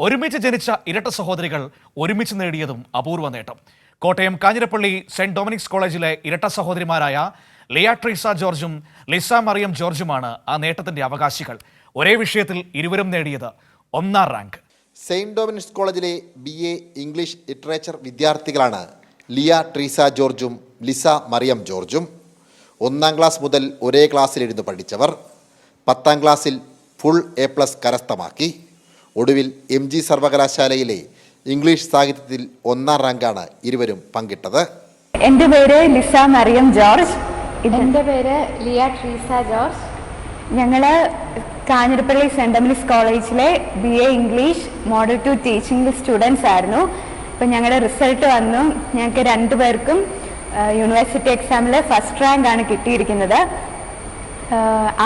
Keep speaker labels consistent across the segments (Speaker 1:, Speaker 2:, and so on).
Speaker 1: ഒരുമിച്ച് ജനിച്ച ഇരട്ട സഹോദരികൾ ഒരുമിച്ച് നേടിയതും അപൂർവ നേട്ടം. കോട്ടയം കാഞ്ഞിരപ്പള്ളി സെന്റ് ഡൊമിനിക്സ് കോളേജിലെ ഇരട്ട സഹോദരിമാരായ ലിയ ട്രീസ ജോർജും ലിസ മറിയം ജോർജുമാണ് ആ നേട്ടത്തിന്റെ അവകാശികൾ. ഒരേ വിഷയത്തിൽ ഇരുവരും നേടിയത് 1ാം റാങ്ക്.
Speaker 2: സെയിന്റ് ഡൊമിനിക്സ് കോളേജിലെ BA ഇംഗ്ലീഷ് ലിറ്ററേച്ചർ വിദ്യാർത്ഥികളാണ് ലിയ ട്രീസ ജോർജും ലിസ മറിയം ജോർജും. 1ാം ക്ലാസ് മുതൽ ഒരേ ക്ലാസ്സിലിരുന്ന് പഠിച്ചവർ. 10ാം ക്ലാസ്സിൽ ഫുൾ A+ കരസ്ഥമാക്കി. ഒടുവിൽ MG സർവകലാശാലയിലെ ഇംഗ്ലീഷ് സാഹിത്യത്തിൽ 1ാം റാങ്കാണ് ഇരുവരും പങ്കിട്ടത്.
Speaker 3: എൻ്റെ പേര് ലിസ മറിയം ജോർജ്.
Speaker 4: എൻ്റെ പേര് ലിയ ട്രീസ ജോർജ്.
Speaker 3: ഞങ്ങൾ കാഞ്ഞിരപ്പള്ളി സെന്റ് ഡൊമിനിക്സ് കോളേജിലെ BA English model 2 teaching students ആയിരുന്നു. അപ്പം ഞങ്ങളുടെ റിസൾട്ട് വന്നു. ഞങ്ങൾക്ക് 2 പേർക്കും യൂണിവേഴ്സിറ്റി എക്സാമിൽ ഫസ്റ്റ് റാങ്ക് ആണ് കിട്ടിയിരിക്കുന്നത്.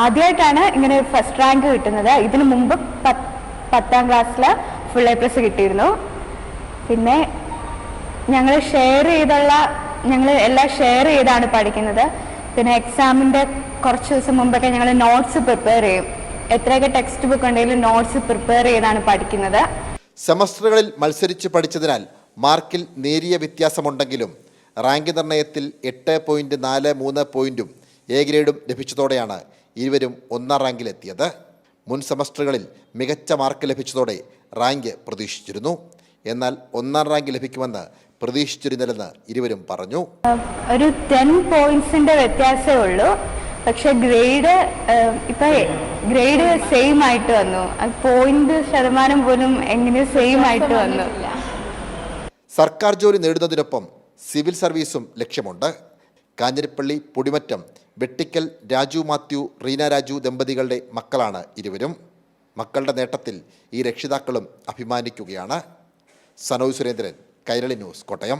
Speaker 3: ആദ്യമായിട്ടാണ് ഇങ്ങനെ ഫസ്റ്റ് റാങ്ക് കിട്ടുന്നത്. ഇതിനു മുമ്പ് 10ാം ക്ലാസ്സിൽ ഫുൾ A+ കിട്ടിയിരുന്നു. പിന്നെ ഞങ്ങൾ എല്ലാം ഷെയർ ചെയ്താണ് പഠിക്കുന്നത്. പിന്നെ എക്സാമിൻ്റെ കുറച്ച് ദിവസം മുമ്പൊക്കെ ഞങ്ങൾ നോട്ട്സ് പ്രിപ്പയർ ചെയ്യും. എത്രയൊക്കെ ടെക്സ്റ്റ് ബുക്ക് ഉണ്ടെങ്കിലും നോട്ട്സ് പ്രിപ്പയർ ചെയ്താണ് പഠിക്കുന്നത്.
Speaker 2: സെമസ്റ്ററുകളിൽ മത്സരിച്ച് പഠിച്ചതിനാൽ മാർക്കിൽ നേരിയ വ്യത്യാസമുണ്ടെങ്കിലും റാങ്ക് നിർണയത്തിൽ 8.43 പോയിന്റും A ഗ്രേഡും ലഭിച്ചതോടെയാണ് ഇരുവരും 1ാം റാങ്കിലെത്തിയത്. മുൻ സെമസ്റ്ററുകളിൽ മികച്ച മാർക്ക് ലഭിച്ചതോടെ റാങ്ക് പ്രതീക്ഷിച്ചിരുന്നു. എന്നാൽ 1ാം റാങ്ക് ലഭിക്കുമെന്ന് പ്രതീക്ഷിച്ചിരുന്നില്ലെന്ന് ഇരുവരും പറഞ്ഞു.
Speaker 3: ഒരു 10 പോയിന്റ്സിന്റെ വ്യത്യാസമേ ഉള്ളൂ. പക്ഷെ ഗ്രേഡ് സെയിം ആയിട്ട് വന്നു. പോയിന്റ് ശതമാനം പോലും എങ്ങനെ സെയിം ആയിട്ട് വന്നു.
Speaker 2: സർക്കാർ ജോലി നേടുന്നതിനൊപ്പം സിവിൽ സർവീസും ലക്ഷ്യമുണ്ട്. കാഞ്ഞിരപ്പള്ളി പൊടിമറ്റം വെട്ടിക്കൽ രാജു മാത്യു റീന രാജു ദമ്പതികളുടെ മക്കളാണ് ഇരുവരും. മക്കളുടെ നേട്ടത്തിൽ ഈ രക്ഷിതാക്കളും അഭിമാനിക്കുകയാണ്. സനോജ് സുരേന്ദ്രൻ, കൈരളി ന്യൂസ്, കോട്ടയം.